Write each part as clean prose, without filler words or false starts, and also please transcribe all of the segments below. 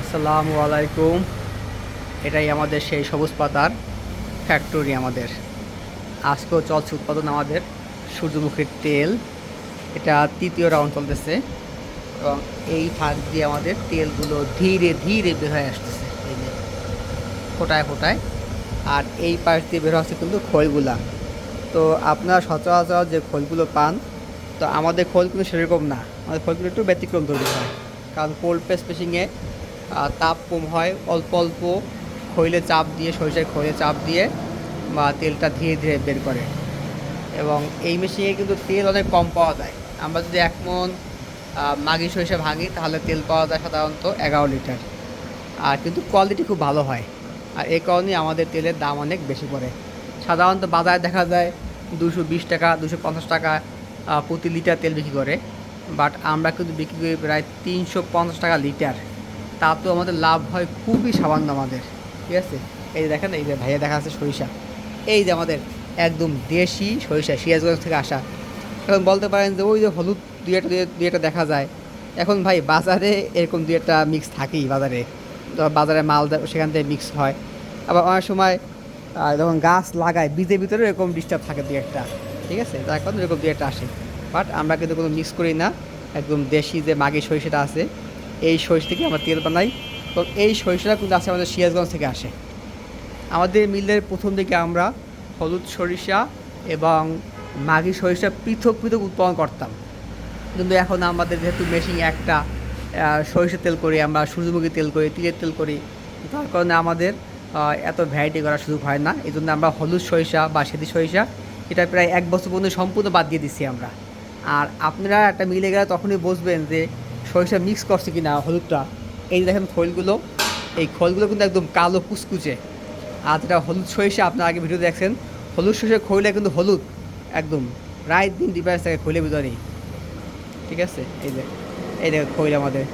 আসসালামু আলাইকুম। এটাই আমাদের সেই সবুজ পাতার ফ্যাক্টরি। আমাদের আজকেও চলছে উৎপাদন আমাদের সূর্যমুখীর তেল। এটা তৃতীয় রাউন্ড চলতেছে এবং এই ফাঁক দিয়ে আমাদের তেলগুলো ধীরে ধীরে বের হয়ে আসতেছে, এই যে ফোটায় ফোটায়। আর এই পাশ দিয়ে বের হচ্ছে কিন্তু খোলগুলা। তো আপনারা সচরাচর যে খোলগুলো পান, তো আমাদের খোল কিন্তু সেরকম না, আমাদের খোলগুলো একটু ব্যতিক্রম তৈরি হয়। কারণ কোল্ড প্রেস মেশিনে তাপ কম হয়, অল্প অল্প খৈলে চাপ দিয়ে, সরিষায় খৈলে চাপ দিয়ে বা তেলটা ধীরে ধীরে বের করে। এবং এই মেশিনে কিন্তু তেল অনেক কম পাওয়া যায়। আমরা যদি 1 মণ মাগি সরিষা ভাঙি তাহলে তেল পাওয়া যায় সাধারণত 11 লিটার। আর কিন্তু কোয়ালিটি খুব ভালো হয়। আর এই কারণেই আমাদের তেলের দাম অনেক বেশি পড়ে। সাধারণত বাজারে দেখা যায় 220 টাকা, 250 টাকা প্রতি লিটার তেল বিক্রি করে। বাট আমরা কিন্তু বিক্রি করি প্রায় 350 টাকা লিটার। তাতেও আমাদের লাভ হয় খুবই সামান্য আমাদের। ঠিক আছে, এই যে দেখেন, এই যে ভাইয়া দেখা আছে সরিষা, এই যে আমাদের একদম দেশি সরিষা, সিরাজগঞ্জ থেকে আসা। এখন বলতে পারেন যে ওই যে হলুদ দুই একটা দেখা যায়। এখন ভাই বাজারে এরকম দুই একটা মিক্স থাকেই বাজারে। তো বাজারে মাল সেখান থেকে মিক্স হয়। আবার অনেক সময় যখন গাছ লাগায় বীজের ভিতরে এরকম ডিস্টার্ব থাকে দুই একটা। ঠিক আছে, তার কারণে এরকম দুই একটা আসে। বাট আমরা কিন্তু কোনো মিক্স করি না। একদম দেশি যে মাগি সরিষাটা আছে, এই সরিষা থেকে আমরা তেল বানাই। তো এই সরিষাটা কিন্তু আসে আমাদের সিরাজগঞ্জ থেকে আসে। আমাদের মিলের প্রথম দিকে আমরা হলুদ সরিষা এবং মাগি সরিষা পৃথক পৃথক উৎপাদন করতাম। কিন্তু এখন আমাদের যেহেতু মেশিন একটা, সরিষার তেল করি আমরা, সূর্যমুখী তেল করি, তিলের তেল করি, তার কারণে আমাদের এত ভ্যারাইটি করার সুযোগ হয় না। এই জন্য আমরা হলুদ সরিষা বা সেদি সরিষা এটা প্রায় 1 বছর পর্যন্ত সম্পূর্ণ বাদ দিয়ে দিচ্ছি আমরা। আর আপনারা একটা মিলে গেলে তখনই বুঝবেন যে সরিষা মিক্স করছে কিনা হলুদটা। এই যে দেখেন খোলগুলো, এই খোলগুলো কিন্তু একদম কালো কুচকুচে। আর যেটা হলুদ সরিষা, আপনারা আগে ভিডিও দেখছেন, হলুদ সরিষা খৈলে কিন্তু হলুদ একদম প্রায় দিন ডিফারেন্স থাকে খৈলে ভিতরেই। ঠিক আছে, এই যে খৈল আমাদের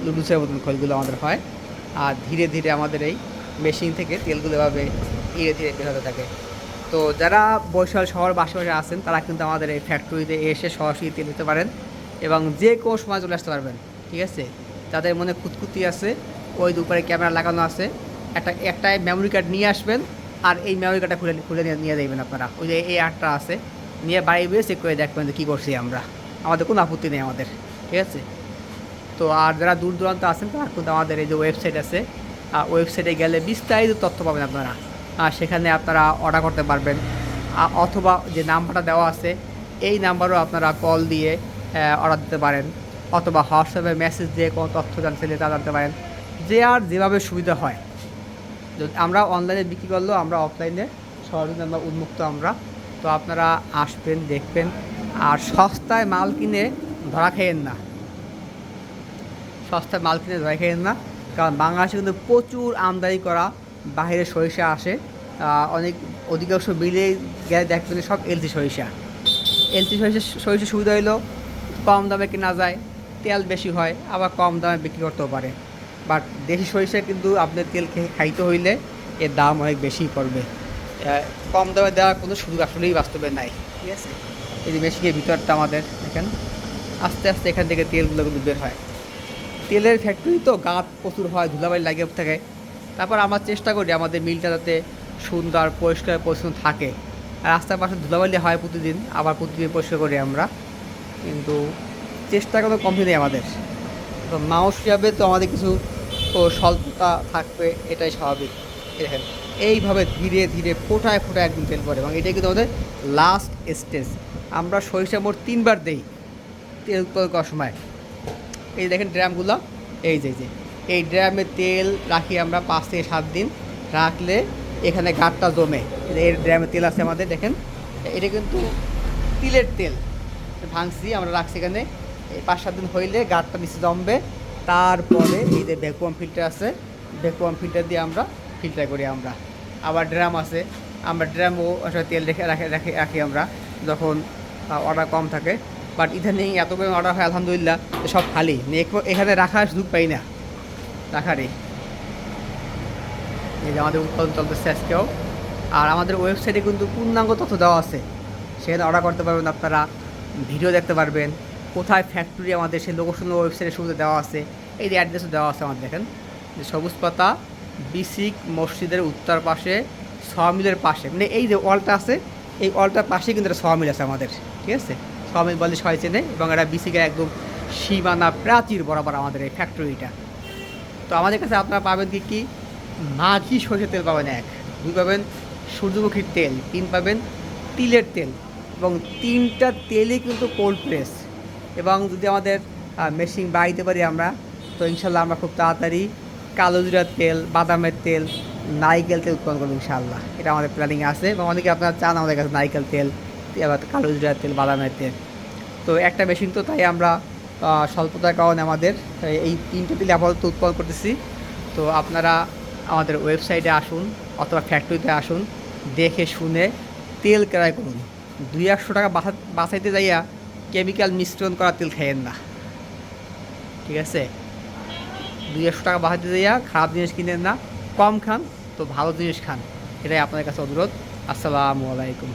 লুডুসের মতন খৈলগুলো আমাদের হয়। আর ধীরে ধীরে আমাদের এই মেশিন থেকে তেলগুলো এভাবে ধীরে ধীরে বের হতে থাকে। তো যারা বরিশাল শহর বা আশেপাশে আছেন তারা কিন্তু আমাদের এই ফ্যাক্টরিতে এসে সরাসরি তেল নিতে পারেন এবং যে কোনো সময় চলে আসতে পারবেন। ঠিক আছে, যাদের মনে খুঁতখুতি আছে, ওই দুপারে ক্যামেরা লাগানো আছে, একটাই মেমোরি কার্ড নিয়ে আসবেন। আর এই মেমোরি কার্ডটা খুলে খুলে নিয়ে দেবেন আপনারা। ওই যে এই আটটা আছে, নিয়ে বাড়ি বেয়ে চেক করে দেখবেন যে কী করছি আমরা। আমাদের কোনো আপত্তি নেই আমাদের। ঠিক আছে, তো আর যারা দূর দূরান্ত আছেন তারা কিন্তু আমাদের এই যে ওয়েবসাইট আছে, ওয়েবসাইটে গেলে বিস্তারিত তথ্য পাবেন আপনারা। আর সেখানে আপনারা অর্ডার করতে পারবেন। অথবা যে নাম্বারটা দেওয়া আছে এই নাম্বারও আপনারা কল দিয়ে অর্ডার দিতে পারেন। অথবা হোয়াটসঅ্যাপে মেসেজ দিয়ে কোনো তথ্য জানতে তা জানতে পারেন, যে আর যেভাবে সুবিধা হয়। যদি আমরা অনলাইনে বিক্রি করলেও আমরা অফলাইনে সহযোগিতা আমরা উন্মুক্ত আমরা। তো আপনারা আসবেন, দেখবেন। আর সস্তায় মাল কিনে ধরা খেয়েন না, সস্তায় মাল কিনে ধরা খেয়েন না। কারণ বাংলাদেশে কিন্তু প্রচুর আমদানি করা বাইরে সরিষা আসে। অনেক অধিকাংশ মিলে গেলে দেখবেন সব এলসি সরিষা। এলসি সরিষার সুবিধা হলো কম দামে কেনা যায়, তেল বেশি হয়, আবার কম দামে বিক্রি করতেও পারে। বাট দেশি সরিষা কিন্তু আপনার তেল খাইতে হইলে এর দাম অনেক বেশি পড়বে। কম দামে দেওয়ার কোনো সুযোগ আসলেই বাস্তবে নাই। ঠিক আছে, এই যে মেশিনের ভিতরটা আমাদের দেখেন, আস্তে আস্তে এখান থেকে তেলগুলো কিন্তু বের হয়। তেলের ফ্যাক্টরি তো গাঁত প্রচুর হয়, ধুলাবালি লাগিয়ে থাকে। তারপর আমরা চেষ্টা করি আমাদের মিলটা যাতে সুন্দর পরিষ্কার পরিচ্ছন্ন থাকে। আর রাস্তার পাশে ধুলাবালি হয় প্রতিদিন, আবার প্রতিদিন পরিষ্কার করি আমরা, কিন্তু চেষ্টা কোনো কমতি নেই আমাদের। তো মানুষ হিসাবে তো আমাদের কিছু স্বল্পতা থাকবে, এটাই স্বাভাবিক। দেখেন এইভাবে ধীরে ধীরে ফোটায় ফোটায় একদম তেল পড়ে, এবং এটাই কিন্তু আমাদের লাস্ট স্টেজ। আমরা সরিষা মোট 3বার দেই তেল উৎপাদন করার সময়। এই দেখেন ড্রামগুলো, এই যে এই ড্রামে তেল রাখি আমরা 5 থেকে 7 দিন রাখলে এখানে গাঁটটা জমে। এর ড্রামে তেল আছে আমাদের, দেখেন এটা কিন্তু তিলের তেল ভাঙছি আমরা, রাখছি এখানে। এই 5-7 দিন হইলে গাঁটটা নিচে জমবে। তারপরে এই যে ভ্যাকুয়াম ফিল্টার আছে, ভ্যাকুয়াম ফিল্টার দিয়ে আমরা ফিল্টার করি আমরা। আবার ড্রাম আছে, আমরা ড্রামও আসলে তেল রাখি আমরা যখন অর্ডার কম থাকে। বাট ইদানিং এত করে অর্ডার হয় আলহামদুলিল্লাহ, সব খালি, এখানে রাখার সুযোগ পাই না রাখারই। এই যে আমাদের উৎপাদন চলতেছে আজকেও। আর আমাদের ওয়েবসাইটে কিন্তু পূর্ণাঙ্গ তথ্য দেওয়া আছে, সেখানে অর্ডার করতে পারবেন আপনারা, ভিডিও দেখতে পারবেন, কোথায় ফ্যাক্টরি আমাদের সেই লোকেশন ওয়েবসাইটে সুবিধা দেওয়া আছে। এই যে অ্যাড্রেসও দেওয়া আছে আমাদের, দেখেন যে সবুজ পাতা বিসিক মসজিদের উত্তর পাশে সমিলের পাশে, মানে এই যে ওয়ালটা আছে এই ওয়ালটার পাশে কিন্তু একটা সমিল আছে আমাদের, ঠিক আছে। সমিল বলে সবাই চেনে, এবং এটা বিসিকের একদম সীমানা প্রাচীর বরাবর আমাদের এই ফ্যাক্টরিটা। তো আমাদের কাছে আপনারা পাবেন কি মাঘি সরষের তেল পাবেন 1, 2 পাবেন সূর্যমুখীর তেল, 3 পাবেন তিলের তেল, এবং 3টা তেলই কিন্তু কোল্ড প্রেস। এবং যদি আমাদের মেশিন বাড়িতে পারি আমরা, তো ইনশাল্লাহ আমরা খুব তাড়াতাড়ি কালো জিরার তেল, বাদামের তেল, নারিকেল তেল উৎপন্ন করবো ইনশাআল্লাহ। এটা আমাদের প্ল্যানিংয়ে আছে, এবং অনেকে আপনারা চান আমাদের কাছে নারিকেল তেল, আবার কালো জিরার তেল, বাদামের তেল। তো একটা মেশিন, তো তাই আমরা স্বল্পতার কারণে আমাদের এই 3টে তেল আপাতত উৎপন্ন করতেছি। তো আপনারা আমাদের ওয়েবসাইটে আসুন অথবা ফ্যাক্টরিতে আসুন, দেখে শুনে তেল ক্রয় করুন। 200-100 টাকা বাঁচাইতে যাইয়া কেমিক্যাল মিশ্রণ করা তেল খাইয়েন না, ঠিক আছে। 200-100 টাকা বাঁচাইতে যাইয়া খারাপ জিনিস কিনেন না, কম খান তো ভালো জিনিস খান, এটাই আপনাদের কাছে অনুরোধ। আসসালামু আলাইকুম।